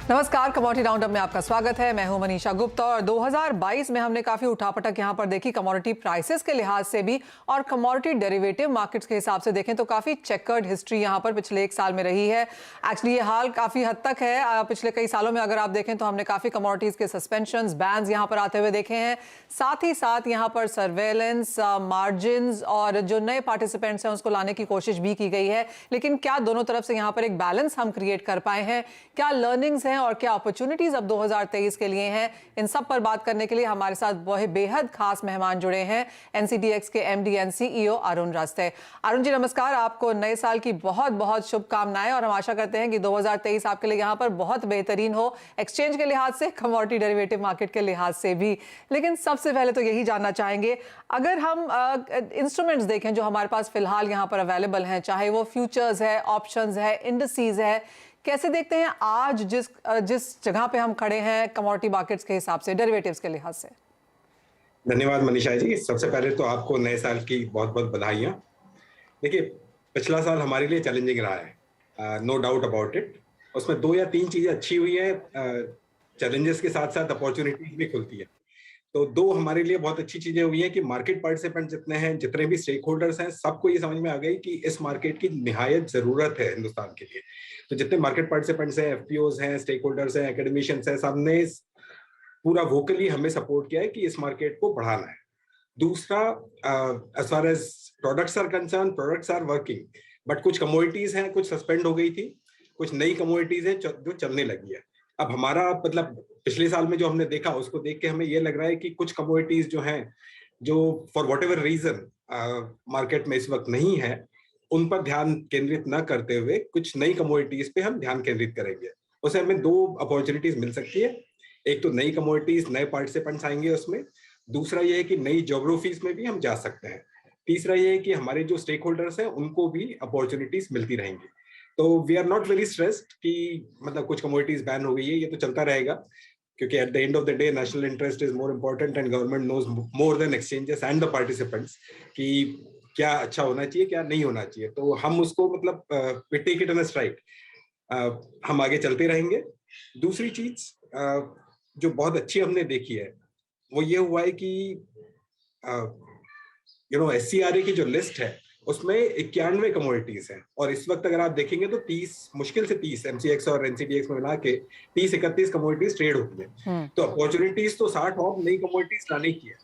नमस्कार, commodity roundup में आपका स्वागत है। मैं हूं मनीषा गुप्ता और 2022 में हमने काफी उठापटक यहां पर देखी कमोडिटी प्राइसेस के लिहाज से भी और कमोडिटी डेरिवेटिव मार्केट्स के हिसाब से देखें तो काफी चेकर्ड हिस्ट्री यहां पर पिछले एक साल में रही है। एक्चुअली ये हाल काफी हद तक है। पिछले कई सालों में अगर आप देखें तो हमने काफी कमोडिटीज के सस्पेंशन बैन्स यहां पर आते हुए देखे हैं। साथ ही साथ यहां पर सर्वेलेंस, मार्जिन और जो नए पार्टिसिपेंट्स हैं उसको लाने की कोशिश भी की गई है। लेकिन क्या दोनों तरफ से यहां पर एक बैलेंस हम क्रिएट कर पाए हैं? क्या लर्निंग्स हैं और क्या अपॉर्चुनिटीज अब 2023 के लिए हैं? इन सब पर बात करने के लिए हमारे साथ बहुत बेहद खास मेहमान जुड़े हैं। एनसीडीएक्स के एमडी एंड सीईओ अरुण रास्ते। अरुण जी नमस्कार, आपको नए साल की बहुत बहुत शुभकामनाएं और हम आशा करते हैं कि 2023 आपके लिए यहाँ पर बहुत बेहतरीन हो, एक्सचेंज के लिहाज से, कमोडिटी डेरिवेटिव मार्केट के लिहाज से भी। लेकिन सबसे पहले तो यही जानना चाहेंगे, अगर हम इंस्ट्रूमेंट्स देखें जो हमारे पास फिलहाल यहाँ पर अवेलेबल हैं, चाहे वो फ्यूचर्स है, ऑप्शंस है, इंडिसेस है, कैसे देखते हैं आज जिस जगह पे हम खड़े हैं कमोडिटी मार्केट्स के हिसाब से, डेरिवेटिव्स के लिहाज से? धन्यवाद मनीषा जी। सबसे पहले तो आपको नए साल की बहुत बहुत बधाइयाँ। देखिए, पिछला साल हमारे लिए चैलेंजिंग रहा है, नो डाउट अबाउट इट। उसमें 2 या 3 चीजें अच्छी हुई हैं। चैलेंजेस के साथ साथ अपॉर्चुनिटीज भी खुलती है। तो 2 हमारे लिए बहुत अच्छी चीजें हुई हैं कि मार्केट पार्टिसिपेंट जितने हैं, जितने भी स्टेक होल्डर्स हैं, सबको ये समझ में आ गई कि इस मार्केट की निहायत जरूरत है हिंदुस्तान के लिए। तो जितने मार्केट पार्टिसिपेंट्स हैं, एफपीओज हैं, स्टेक होल्डर्स हैं, एकेडमिशियंस हैं, सबने पूरा वोकली हमें सपोर्ट किया है कि इस मार्केट को बढ़ाना है। दूसरा, as far as products are concern, products are working, but कुछ कमोडिटीज हैं, कुछ सस्पेंड हो गई थी, कुछ नई कमोडिटीज हैं जो चलने लगी है। अब हमारा मतलब पिछले साल में जो हमने देखा उसको देख के हमें ये लग रहा है कि कुछ कमोडिटीज जो हैं, जो for whatever reason market में इस वक्त नहीं है, उन पर ध्यान केंद्रित न करते हुए कुछ नई कमोडिटीज पे हम ध्यान केंद्रित करेंगे। उससे हमें 2 अपॉर्चुनिटीज मिल सकती है। एक तो नई कमोडिटीज, नए पार्टिसिपेंट्स आएंगे उसमें। दूसरा ये है कि नई ज्योग्राफीज में भी हम जा सकते हैं। तीसरा ये है कि हमारे जो स्टेक होल्डर्स हैं उनको भी अपॉर्चुनिटीज मिलती रहेंगी। तो we are not very stressed कि मतलब कुछ कमोडिटीज बैन हो गई है, ये तो चलता रहेगा, क्योंकि at the end of the day national interest is more important and government knows more than exchanges and the participants कि क्या अच्छा होना चाहिए, क्या नहीं होना चाहिए। तो हम उसको मतलब we take it in a stride, हम आगे चलते रहेंगे। दूसरी चीज जो बहुत अच्छी हमने देखी है वो ये हुआ है कि SCRA की जो लिस्ट है उसमें 91 कमोडिटीज हैं, और इस वक्त अगर आप देखेंगे तो 30, मुश्किल से 30 MCX और NCDX में मिला के 30-31 कमोडिटीज ट्रेड होती है। तो अपॉर्चुनिटीज तो 60 और नई कमोडिटीज लाने की है।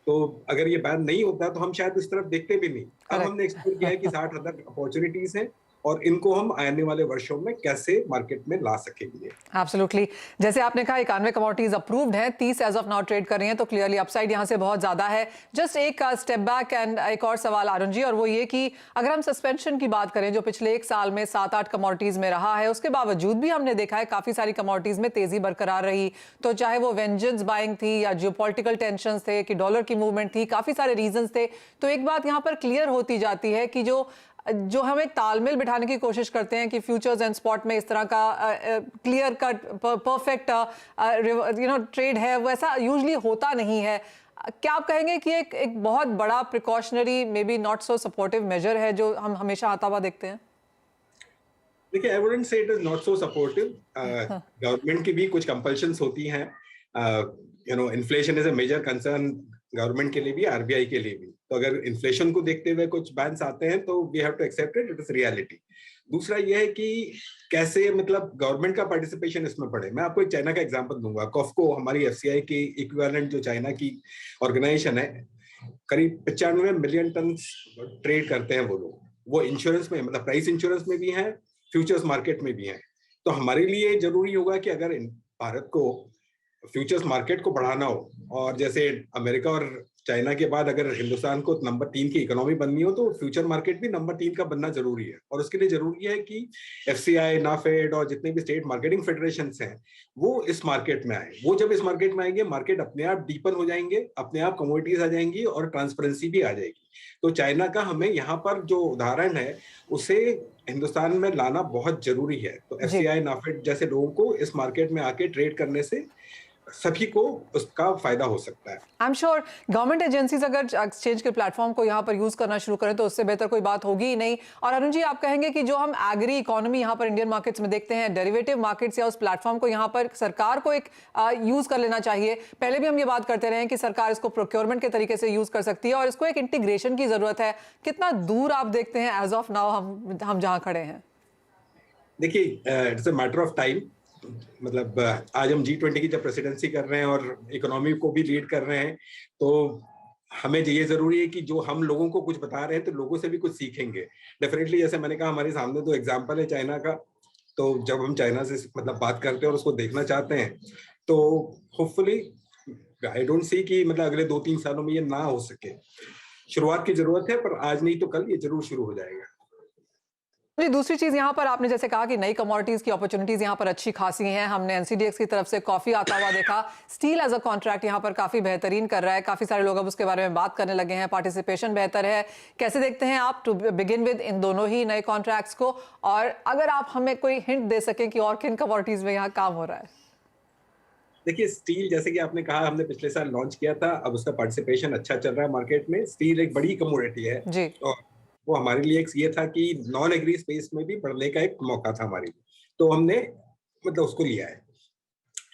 तो अगर ये बैन नहीं होता तो हम शायद इस तरफ देखते भी नहीं। अब हमने एक्सप्लोर किया है कि 60 अदर अपॉर्चुनिटीज हैं और इनको हम आने वाले वर्षों में कैसे मार्केट में ला सकेंगे। एब्सोल्युटली, जैसे आपने कहा 91 कमोडिटीज अप्रूव्ड हैं, 30 एज ऑफ नाउ ट्रेड कर रही हैं, तो क्लियरली अपसाइड यहां से बहुत ज्यादा है। जस्ट एक स्टेप बैक एंड एक और सवाल अरुण जी, और वो ये कि अगर हम सस्पेंशन की बात करें जो पिछले एक साल में 7-8 कमोडिटीज में रहा है, उसके बावजूद भी हमने देखा है काफी सारी कमोडिटीज में तेजी बरकरार रही। तो चाहे वो वेंजेंस बाइंग थी या जियोपॉलिटिकल टेंशंस थे कि डॉलर की मूवमेंट थी, काफी सारे रीजंस थे। तो एक बात यहां पर क्लियर होती जाती है कि जो हम एक तालमेल बिठाने की कोशिश करते हैं कि फ्यूचर्स एंड स्पॉट में इस तरह का क्लियर कट परफेक्ट ट्रेड है, वैसा यूजुअली होता नहीं है। क्या आप कहेंगे कि एक बहुत बड़ा precautionary, may be not so supportive major है जो हम हमेशा आता हुआ देखते हैं? देखिए, I wouldn't say it is not so supportive. Government की भी कुछ कंपल्शंस होती हैं। Inflation is a major concern government के लिए भी, आरबीआई के लिए भी। तो अगर इन्फ्लेशन को देखते हुए कुछ बैन्स आते हैं तो we have to accept it, it is reality. दूसरा ये है कि कैसे मतलब गवर्नमेंट का पार्टिसिपेशन इसमें पड़े। मैं आपको एक चाइना का एग्जांपल दूंगा। कॉफको, हमारी एफसीआई की इक्विवेलेंट जो चाइना की ऑर्गेनाइजेशन है, करीब 95 मिलियन टन ट्रेड करते हैं वो लोग। वो इंश्योरेंस में, मतलब प्राइस इंश्योरेंस में भी हैं, फ्यूचर्स मार्केट में भी हैं। तो हमारे लिए जरूरी होगा कि अगर भारत को फ्यूचर्स मार्केट को बढ़ाना हो, और जैसे अमेरिका और चाइना के बाद अगर हिंदुस्तान को नंबर 3 की इकोनॉमी बननी हो, तो फ्यूचर मार्केट भी नंबर 3 का बनना जरूरी है। और उसके लिए जरूरी है कि एफसीआई, नाफेड और जितने भी स्टेट मार्केटिंग फेडरेशंस हैं वो इस मार्केट में आए। वो जब इस मार्केट में आएंगे, मार्केट अपने आप डीपन हो जाएंगे, अपने आप कमोडिटीज आ जाएंगी और ट्रांसपेरेंसी भी आ जाएगी। तो चाइना का हमें यहाँ पर जो उदाहरण है उसे हिंदुस्तान में लाना बहुत जरूरी है। तो एफसीआई, नाफेड जैसे लोगों को इस मार्केट में आके ट्रेड करने से सभी को उसका फायदा हो सकता है। I am sure government agencies अगर एक्सचेंज के प्लेटफॉर्म को यहाँ पर यूज करना शुरू करें तो उससे बेहतर कोई बात होगी ही नहीं। और अरुण जी, आप कहेंगे कि जो हम एग्री इकोनॉमी यहाँ पर इंडियन मार्केट्स में देखते हैं, डेरिवेटिव मार्केट्स या उस प्लेटफॉर्म को यहाँ पर सरकार को एक यूज कर लेना चाहिए। पहले भी हम ये बात करते रहे हैं कि सरकार इसको प्रोक्योरमेंट के तरीके से यूज कर सकती है और इसको एक इंटीग्रेशन की जरूरत है। कितना दूर आप देखते हैं एज ऑफ नाउ हम जहाँ खड़े हैं? देखिए, it's a matter of time. मतलब आज हम G20 की जब प्रेसिडेंसी कर रहे हैं और इकोनॉमी को भी लीड कर रहे हैं, तो हमें ये जरूरी है कि जो हम लोगों को कुछ बता रहे हैं तो लोगों से भी कुछ सीखेंगे। डेफिनेटली, जैसे मैंने कहा, हमारे सामने तो एग्जांपल है चाइना का। तो जब हम चाइना से मतलब बात करते हैं और उसको देखना चाहते हैं, तो होपफुली आई डोंट सी कि मतलब अगले 2-3 सालों में ये ना हो सके। शुरुआत की जरूरत है, पर आज नहीं तो कल ये जरूर शुरू हो जाएगा। जी, दूसरी चीज यहाँ पर आपने जैसे कहा कि नई कमोडिटीज की अपॉर्चुनिटीज यहाँ पर अच्छी खासी हैं। हमने एनसीडीएक्स की तरफ से कॉफी आता हुआ देखा। स्टील एज अ कॉन्ट्रैक्ट यहाँ पर काफी बेहतरीन कर रहा है। काफी सारे लोग अब उसके बारे में बात करने लगे हैं। पार्टिसिपेशन बेहतर है। कैसे देखते हैं आप टू बिगिन विद इन दोनों ही नए कॉन्ट्रैक्ट्स को? और अगर आप हमें कोई हिंट दे सकें कि और किन कमोडिटीज में यहाँ काम हो रहा है? देखिए, स्टील जैसे कि आपने कहा, हमने पिछले साल लॉन्च किया था। अब उसका पार्टिसिपेशन अच्छा चल रहा है मार्केट में। स्टील एक बड़ी कमोडिटी है जी। और वो हमारे लिए एक ये था कि नॉन एग्री स्पेस में भी बढ़ने का एक मौका था हमारे लिए, तो हमने मतलब उसको लिया है।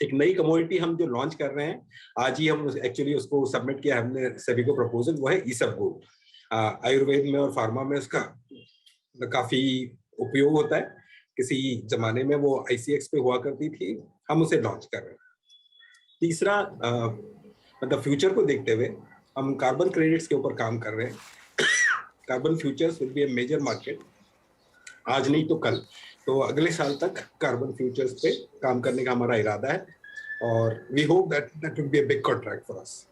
एक नई कमोडिटी हम जो लॉन्च कर रहे हैं, आज ही हम एक्चुअली उसको सबमिट किया हमने सभी को प्रपोजल, वो है ईसब गोल्ड। आयुर्वेद में और फार्मा में उसका काफी उपयोग होता है। किसी जमाने में वो ICX पे हुआ करती थी, हम उसे लॉन्च कर रहे हैं। तीसरा, मतलब फ्यूचर को देखते हुए हम कार्बन क्रेडिट्स के ऊपर काम कर रहे हैं। Carbon futures will be a major market, आज नहीं तो कल। तो अगले साल तक कार्बन फ्यूचर्स पे काम करने का हमारा इरादा है और we hope that will be a big contract for us.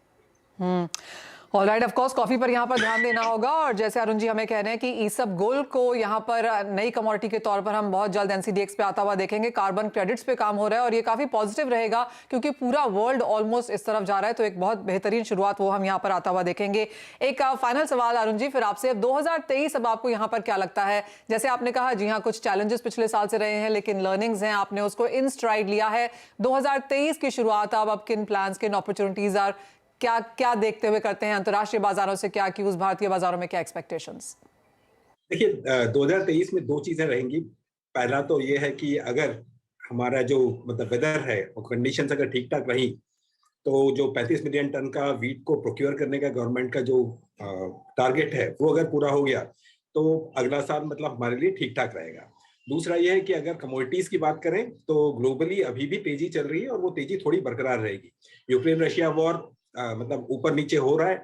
Alright, of course coffee पर यहाँ पर ध्यान देना होगा। और जैसे अरुण जी हमें कह रहे हैं कि ईसब गोल्ड को यहाँ पर नई कमोडिटी के तौर पर हम बहुत जल्द एनसीडीएक्स पे आता हुआ देखेंगे। कार्बन क्रेडिट्स पे काम हो रहा है और ये काफी पॉजिटिव रहेगा क्योंकि पूरा वर्ल्ड ऑलमोस्ट इस तरफ जा रहा है। तो एक बहुत बेहतरीन शुरुआत वो हम यहाँ पर आता हुआ देखेंगे। एक फाइनल सवाल अरुण जी फिर आपसे, 2023 अब आपको यहाँ पर क्या लगता है? जैसे आपने कहा, जी हाँ, कुछ चैलेंजेस पिछले साल से रहे हैं लेकिन लर्निंग्स हैं, आपने उसको इन स्ट्राइड लिया है। 2023 की शुरुआत अब किन प्लान्स, किन अपॉर्चुनिटीज और क्या क्या देखते हुए करते हैं? अंतर्राष्ट्रीय बाजारों से क्या क्यूज, भारतीय बाजारों में क्या एक्सपेक्टेशंस? देखिए, 2023 में 2 चीजें रहेंगी। पहला तो ये है कि अगर हमारा जो मतलब वेदर है और कंडीशंस अगर ठीक ठाक रही, तो जो 35 मिलियन टन का वीट को प्रोक्योर करने का गवर्नमेंट का जो टारगेट है, वो अगर पूरा हो गया तो अगला साल मतलब हमारे लिए ठीक ठाक रहेगा। दूसरा ये है कि अगर कमोडिटीज की बात करें तो ग्लोबली अभी भी तेजी चल रही है और वो तेजी थोड़ी बरकरार रहेगी। यूक्रेन रशिया वॉर मतलब ऊपर नीचे हो रहा है,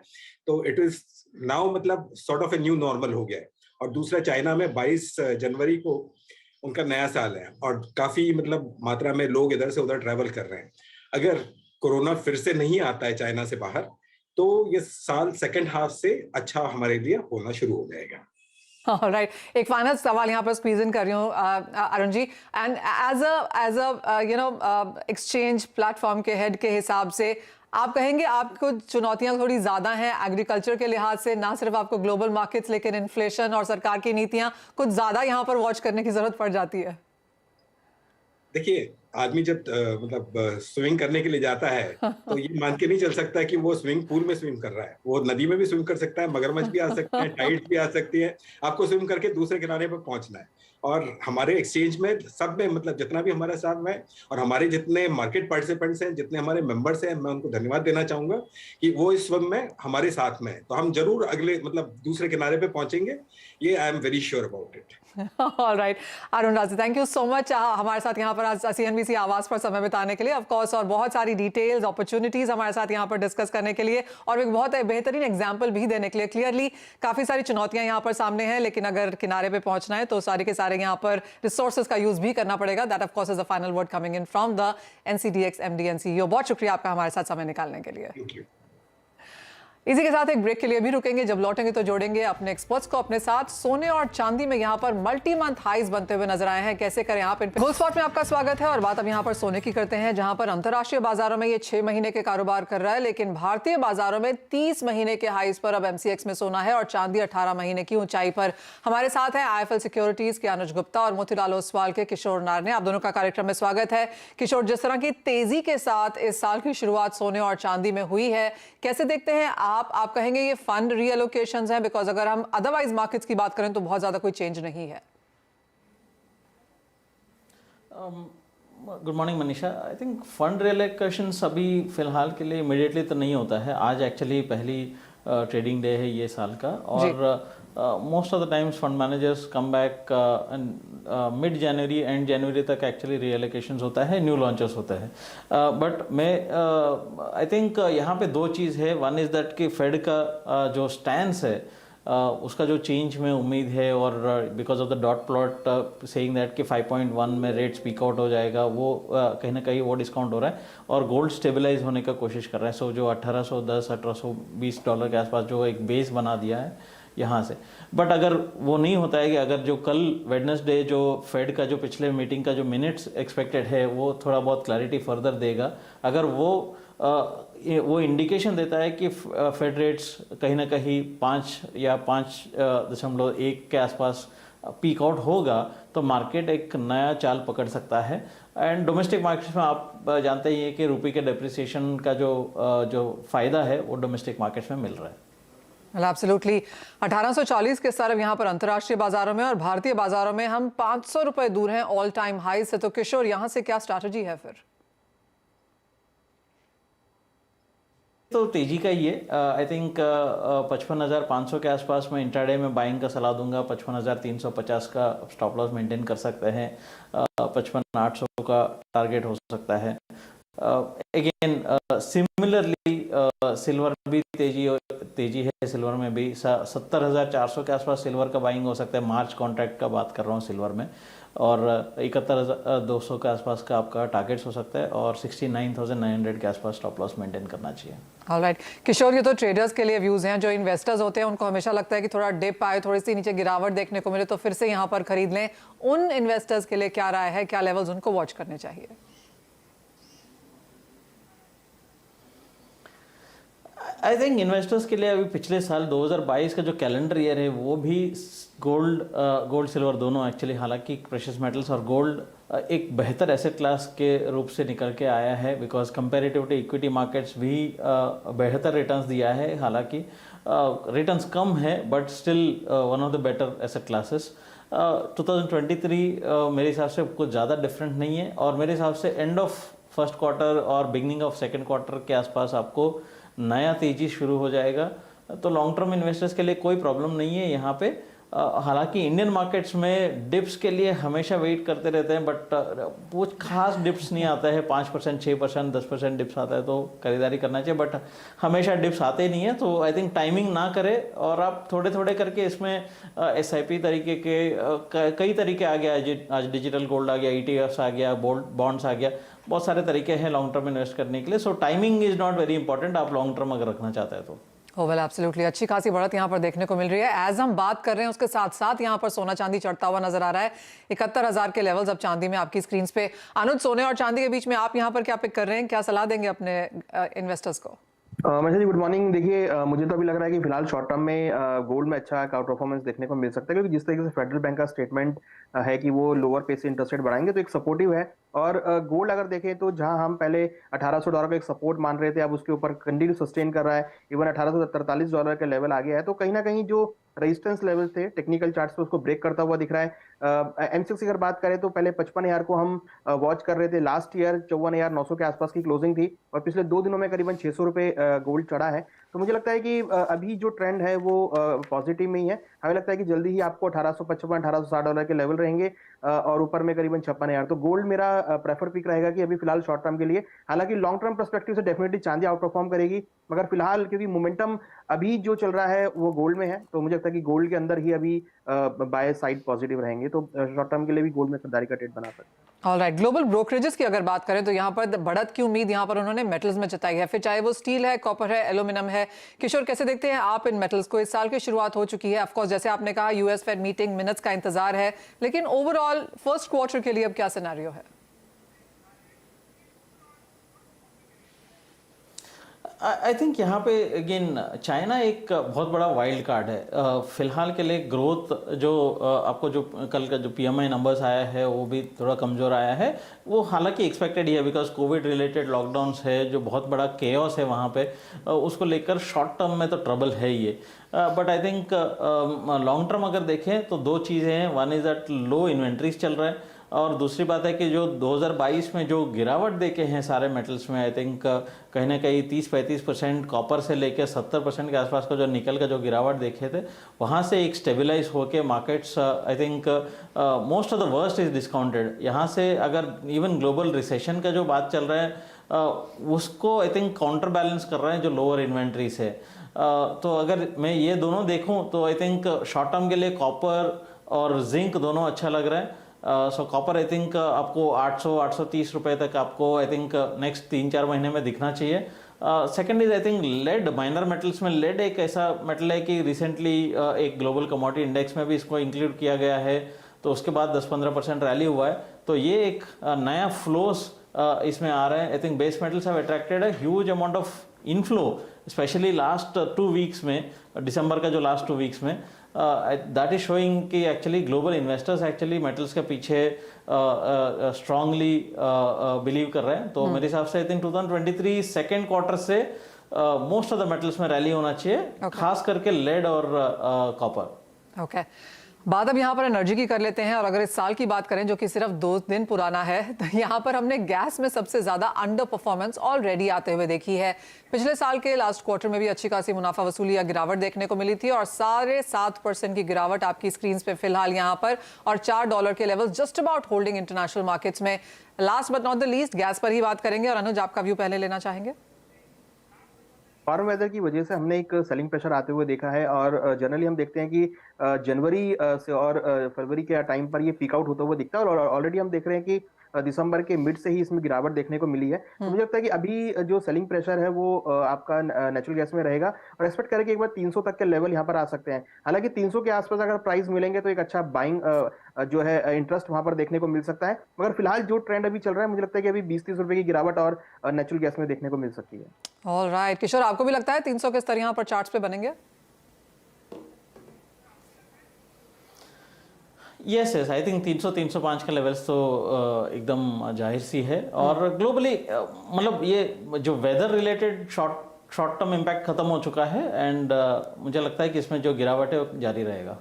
तो इट इज नाउ मतलब sort of a new normal हो गया है। और दूसरा, चाइना में 22 जनवरी को उनका नया साल है और काफी मतलब मात्रा में लोग इधर से उधर ट्रैवल कर रहे हैं। अगर कोरोना फिर से नहीं आता है चाइना से बाहर, तो ये साल सेकंड हाफ से अच्छा हमारे लिए होना शुरू हो जाएगा। राइट, एक फाइनल सवाल यहाँ पर स्क्वीज इन कर रही हूँ Arun ji, and as uh you know exchange platform के हेड के हिसाब से आप कहेंगे आपको चुनौतियां थोड़ी ज्यादा हैं एग्रीकल्चर के लिहाज से? ना सिर्फ आपको ग्लोबल मार्केट्स लेकिन इन्फ्लेशन और सरकार की नीतियां कुछ ज्यादा यहाँ पर वॉच करने की जरूरत पड़ जाती है? देखिए, आदमी जब मतलब स्विमिंग करने के लिए जाता है तो ये मान के नहीं चल सकता कि वो स्विमिंग पूल में स्विम कर रहा है। वो नदी में भी स्विम कर सकता है, मगरमच्छ भी आ सकते हैं, टाइड्स भी आ सकती है। आपको स्विम करके दूसरे किनारे पर पहुंचना है। और हमारे एक्सचेंज में सब में मतलब जितना भी हमारे साथ में और हमारे जितने मार्केट पार्टिसिपेंट्स हैं, जितने हमारे मेंबर्स हैं, मैं उनको धन्यवाद देना चाहूंगा कि वो इस स्वयं में हमारे साथ में है। तो हम जरूर अगले मतलब दूसरे किनारे पे पहुंचेंगे, ये I am very sure about it. Alright, Arun राजी, थैंक यू सो मच हमारे साथ यहाँ पर आज CNBC आवाज पर समय बिताने के लिए, ऑफ कोर्स, और बहुत सारी डिटेल्स, अपॉर्चुनिटीज हमारे साथ यहाँ पर डिस्कस करने के लिए और एक बहुत बेहतरीन एग्जांपल भी देने के लिए। क्लियरली काफी सारी चुनौतियां यहाँ पर सामने हैं, लेकिन अगर किनारे पे पहुंचना है तो सारे के सारे यहाँ पर रिसोर्सेज का यूज भी करना पड़ेगा। That of course is the final word coming in from the NCDX MD and CEO। बहुत शुक्रिया आपका हमारे साथ समय निकालने के लिए। Thank you. इसी के साथ एक ब्रेक के लिए भी रुकेंगे। जब लौटेंगे तो जोड़ेंगे अपने एक्सपर्ट्स को अपने साथ। सोने और चांदी में यहाँ पर मल्टी मंथ हाइज बनते हुए नजर आए हैं, कैसे करें आप? गोल्ड स्पॉट में आपका स्वागत है और बात अब यहाँ पर सोने की करते हैं, जहां पर अंतर्राष्ट्रीय बाजारों में ये 6 महीने के कारोबार कर रहा है, लेकिन भारतीय बाजारों में 30 महीने के हाइज पर अब एमसीएक्स में सोना है और चांदी 18 महीने की ऊंचाई पर। हमारे साथ है आईएफएल सिक्योरिटीज के अनुज गुप्ता और मोतीलाल ओसवाल के किशोर नारने। आप दोनों का कार्यक्रम में स्वागत है। किशोर, जिस तरह की तेजी के साथ इस साल की शुरुआत सोने और चांदी में हुई है, कैसे देखते हैं आप कहेंगे ये फंड रीएलोकेशंस हैं? बिकॉज अगर हम अदरवाइज मार्केट्स की बात करें तो बहुत ज्यादा कोई चेंज नहीं है। Good morning Manisha. I think fund reallocations अभी फिलहाल के लिए इमीडिएटली तो नहीं होता है। आज एक्चुअली पहली ट्रेडिंग डे है ये साल का, और most of the times fund managers come back mid January end January तक एक्चुअली रिएलोकेशंस होता है, न्यू लॉन्चर्स होता है। बट मैं आई थिंक यहाँ पे दो चीज़ है। वन इज़ दैट कि फेड का जो स्टैंस है उसका जो चेंज में उम्मीद है, और because of the dot plot saying that कि 5.1 में रेट स्पीक आउट हो जाएगा, वो कहीं ना कहीं वो डिस्काउंट हो रहा है और गोल्ड स्टेबलाइज होने का कोशिश कर रहा है। सो जो 1810 1820 डॉलर के आसपास जो एक बेस बना दिया है यहाँ से। बट अगर वो नहीं होता है कि अगर जो कल वेडनेसडे जो फेड का जो पिछले मीटिंग का जो मिनट्स एक्सपेक्टेड है वो थोड़ा बहुत क्लैरिटी फर्दर देगा, अगर वो इंडिकेशन देता है कि फेड रेट्स कहीं ना कहीं 5 या 5.1 के आसपास पीक आउट होगा, तो मार्केट एक नया चाल पकड़ सकता है। एंड डोमेस्टिक मार्केट्स में आप जानते ही हैं कि रुपये के डेप्रिसिएशन का जो फ़ायदा है वो डोमेस्टिक मार्केट्स में मिल रहा है। एब्सोल्युटली 1840 के स्तर यहाँ पर अंतर्राष्ट्रीय बाजारों में, और भारतीय बाजारों में हम 500 रुपए दूर हैं ऑल टाइम हाई से। तो किशोर, यहाँ से क्या स्ट्रैटेजी है फिर? तो तेजी का ही है। आई थिंक 55,500 के आसपास मैं इंट्राडे में बाइंग का सलाह दूंगा। 55,350 का स्टॉप लॉस मेंटेन कर सकते हैं। 55,800 का टारगेट हो सकता है। अगेन सिमिलरली सिल्वर भी तेजी है। सिल्वर में भी 70,400 के आसपास सिल्वर का बाइंग हो सकता है। मार्च कॉन्ट्रैक्ट का बात कर रहा हूँ सिल्वर में, और 71,200 के आसपास का आपका टारगेट्स हो सकता है, और 69,900 के आसपास स्टॉप लॉस मेंटेन करना चाहिए। ऑलराइट किशोर, ये तो ट्रेडर्स के लिए व्यूज हैं। जो इन्वेस्टर्स होते हैं उनको हमेशा लगता है कि थोड़ा डिप आए, थोड़ी सी नीचे गिरावट देखने को मिले तो फिर से यहाँ पर खरीद लें। उन इन्वेस्टर्स के लिए क्या राय है, क्या लेवल्स उनको वॉच करने चाहिए? आई थिंक इन्वेस्टर्स के लिए अभी पिछले साल 2022 का जो कैलेंडर ईयर है वो भी गोल्ड सिल्वर दोनों एक्चुअली, हालांकि प्रेशियस मेटल्स और गोल्ड एक बेहतर एसेट क्लास के रूप से निकल के आया है, because comparative to equity markets भी बेहतर रिटर्न्स दिया है। हालांकि रिटर्न्स कम है but still one of the better asset classes. 2023 मेरे हिसाब से कुछ ज़्यादा डिफरेंट नहीं है, और मेरे हिसाब से एंड ऑफ फर्स्ट क्वार्टर और बिगनिंग ऑफ सेकेंड क्वार्टर के आसपास आपको नया तेजी शुरू हो जाएगा। तो लॉन्ग टर्म इन्वेस्टर्स के लिए कोई प्रॉब्लम नहीं है यहाँ पे। हालांकि इंडियन मार्केट्स में डिप्स के लिए हमेशा वेट करते रहते हैं, बट वो खास डिप्स नहीं आता है। 5%, 6%, 10% डिप्स आता है तो खरीदारी करना चाहिए, बट हमेशा डिप्स आते नहीं है। तो आई थिंक टाइमिंग ना करें, और आप थोड़े थोड़े करके इसमें SIP तरीके के कई तरीके आ गया। आज डिजिटल गोल्ड आ गया, ETFs आ गया, बॉन्ड्स आ गया, बहुत सारे तरीके हैं लॉन्ग टर्म इन्वेस्ट करने के लिए। So timing is not very important, आप लॉन्ग टर्म अगर रखना चाहते हैं तो। वेल एब्सोल्युटली अच्छी खासी बढ़त यहाँ पर देखने को मिल रही है। एज हम बात कर रहे हैं उसके साथ साथ यहाँ पर सोना चांदी चढ़ता हुआ नजर आ रहा है। 71,000 के लेवल्स अब चांदी में आपकी स्क्रीन पे। अनुज, सोने और चांदी के बीच में आप यहाँ पर क्या पिक कर रहे हैं, क्या सलाह देंगे अपने इन्वेस्टर्स को? Manisha ji, good morning. देखिए, मुझे तो अभी लग रहा है कि फिलहाल शॉर्ट टर्म में गोल्ड में अच्छा आउट परफॉर्मेंस देखने को मिल सकता है, क्योंकि जिस तरीके से फेडरल बैंक का स्टेटमेंट है कि वो लोअर पेस से इंटरेस्ट रेट बढ़ाएंगे, तो एक सपोर्टिव है। और गोल्ड अगर देखें तो जहां हम पहले $1,800 का एक सपोर्ट मान रहे थे, अब उसके ऊपर कंटिन्यू सस्टेन कर रहा है। इवन $1,843 के लेवल आ गया है, तो कहीं ना कहीं जो रेजिस्टेंस लेवल थे टेक्निकल चार्ट्स पे उसको ब्रेक करता हुआ दिख रहा है। M6 की अगर बात करें तो पहले 55,000 को हम वॉच कर रहे थे। लास्ट ईयर 54,900 के आसपास की क्लोजिंग थी, और पिछले 2 दिनों में करीबन 600 रुपए गोल्ड चढ़ा है। तो मुझे लगता है कि अभी जो ट्रेंड है वो पॉजिटिव में ही है। हमें लगता है कि जल्दी ही आपको $1,855 $1,860 के लेवल रहेंगे, और ऊपर में करीबन 56,000। तो गोल्ड मेरा प्रेफर पिक रहेगा कि अभी फिलहाल शॉर्ट टर्म के लिए। हालांकि लॉन्ग टर्म पर्सपेक्टिव से डेफिनेटली चांदी आउट परफॉर्म करेगी, मगर फिलहाल क्योंकि मोमेंटम अभी जो चल रहा है वो गोल्ड में है, तो मुझे लगता है कि गोल्ड के अंदर ही अभी बाय साइड पॉजिटिव रहेंगे। तो शॉर्ट टर्म के लिए भी गोल्ड में खरीदारी का ट्रेड बना सकते हैं। ऑलराइट, ग्लोबल ब्रोकरेजेस की अगर बात करें तो यहाँ पर बढ़त की उम्मीद यहाँ पर उन्होंने मेटल्स में जताई है, फिर चाहे वो स्टील है, कॉपर है, एल्यूमिनियम है। किशोर, कैसे देखते हैं आप इन मेटल्स को? इस साल की शुरुआत हो चुकी है, ऑफकोर्स जैसे आपने कहा यूएस फेड मीटिंग मिनट्स का इंतजार है, लेकिन ओवरऑल फर्स्ट क्वार्टर के लिए अब क्या सिनेरियो है? आई थिंक यहाँ पे अगेन चाइना एक बहुत बड़ा वाइल्ड कार्ड है फिलहाल के लिए। ग्रोथ जो आपको जो कल का जो पीएमआई नंबर्स आया है वो भी थोड़ा कमज़ोर आया है। वो हालांकि एक्सपेक्टेड ही है बिकॉज कोविड रिलेटेड लॉकडाउन्स है, जो बहुत बड़ा केओस है वहाँ पे, उसको लेकर शॉर्ट टर्म में तो ट्रबल है ही है। But I think long term अगर देखें तो दो चीज़ें हैं। One is that low inventories चल रहा है, और दूसरी बात है कि जो 2022 में जो गिरावट देखे हैं सारे मेटल्स में, आई थिंक कहीं ना कहीं 30-35% कॉपर से लेकर 70% के आसपास का जो निकल का जो गिरावट देखे थे, वहाँ से एक स्टेबलाइज होके markets I think most of the worst is discounted. यहाँ से अगर इवन ग्लोबल रिसेशन का जो बात चल रहा है उसको आई थिंक काउंटर बैलेंस कर रहे हैं जो लोअर इन्वेंट्रीज है। तो अगर मैं ये दोनों देखूँ तो आई थिंक शॉर्ट टर्म के लिए कॉपर और जिंक दोनों अच्छा लग रहा है। सो कॉपर आई थिंक आपको 800-830 रुपए तक आपको आई थिंक नेक्स्ट 3-4 महीने में दिखना चाहिए। Second is I think lead, minor metals में लेड एक ऐसा मेटल है कि रिसेंटली एक ग्लोबल कमोडिटी इंडेक्स में भी इसको इंक्लूड किया गया है, तो उसके बाद 10-15% रैली हुआ है, तो ये एक नया फ्लोस इसमें आ रहा है। I think base metals have attracted a huge amount of inflow, specially last 2 weeks में, दिसंबर का जो लास्ट 2 वीक्स में, दैट इज शोइंग कि actually global investors actually metals के पीछे स्ट्रांगली बिलीव कर रहे हैं। तो मेरे हिसाब से आई थिंक 2023 सेकेंड क्वार्टर से मोस्ट ऑफ द मेटल्स में रैली होना चाहिए, खास करके लेड और कॉपर। ओके, बात अब यहाँ पर एनर्जी की कर लेते हैं, और अगर इस साल की बात करें जो कि सिर्फ 2 दिन पुराना है, तो यहाँ पर हमने गैस में सबसे ज्यादा अंडर परफॉर्मेंस ऑलरेडी आते हुए देखी है। पिछले साल के लास्ट क्वार्टर में भी अच्छी खासी मुनाफा वसूली या गिरावट देखने को मिली थी, और 7.5% की गिरावट आपकी स्क्रीन पे फिलहाल यहाँ पर, और $4 के level just about holding international markets में। Last but not the least gas पर ही बात करेंगे, और अनुज आपका व्यू पहले लेना चाहेंगे? वार्म वेदर की वजह से हमने एक सेलिंग प्रेशर आते हुए देखा है, और जनरली हम देखते हैं कि जनवरी से और फरवरी के टाइम पर ये पीक आउट होता हुआ दिखता है, और ऑलरेडी हम देख रहे हैं कि दिसंबर के मिड से ही इसमें गिरावट देखने को मिली है। तो मुझे लगता है कि अभी जो सेलिंग प्रेशर है वो आपका नेचुरल गैस में रहेगा, और एक्सपेक्ट करें कि एक बार 300 तक के लेवल यहाँ पर आ सकते हैं। हालांकि 300 के आसपास अगर प्राइस मिलेंगे तो एक अच्छा बाइंग जो है इंटरेस्ट वहां पर देखने को मिल सकता है, मगर फिलहाल जो ट्रेंड अभी चल रहा है मुझे लगता है कि अभी 20-30 रुपए की गिरावट और नेचुरल गैस में देखने को मिल सकती है। ऑलराइट, किशोर आपको भी लगता है 300 के स्तर यहाँ पर चार्ट्स पे बनेंगे? यस आई थिंक 300-305 का लेवल्स तो एकदम जाहिर सी है। और ग्लोबली मतलब ये जो weather related short term impact खत्म हो चुका है, एंड मुझे लगता है कि इसमें जो गिरावट है वो जारी रहेगा।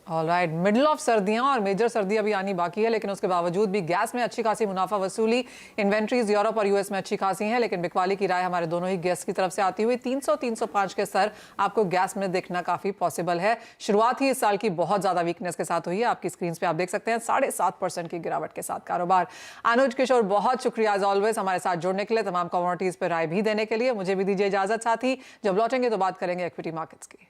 ऑलराइट, मिडिल ऑफ सर्दियां और मेजर सर्दी अभी आनी बाकी है, लेकिन उसके बावजूद भी गैस में अच्छी खासी मुनाफा वसूली, इन्वेंट्रीज यूरोप और यूएस में अच्छी खासी हैं, लेकिन बिकवाली की राय हमारे दोनों ही गेस्ट की तरफ से आती हुई 300-305 के स्तर आपको गैस में देखना काफी पॉसिबल है। शुरुआत ही इस साल की बहुत ज्यादा वीकनेस के साथ हुई है, आपकी स्क्रीन पे आप देख सकते हैं 7.5% की गिरावट के साथ कारोबार। अनुज, किशोर, बहुत शुक्रिया एज ऑलवेज हमारे साथ जुड़ने के लिए, तमाम कमोडिटीज पर राय भी देने के लिए। मुझे भी दीजिए इजाजत, साथ ही जब लौटेंगे तो बात करेंगे इक्विटी मार्केट्स की।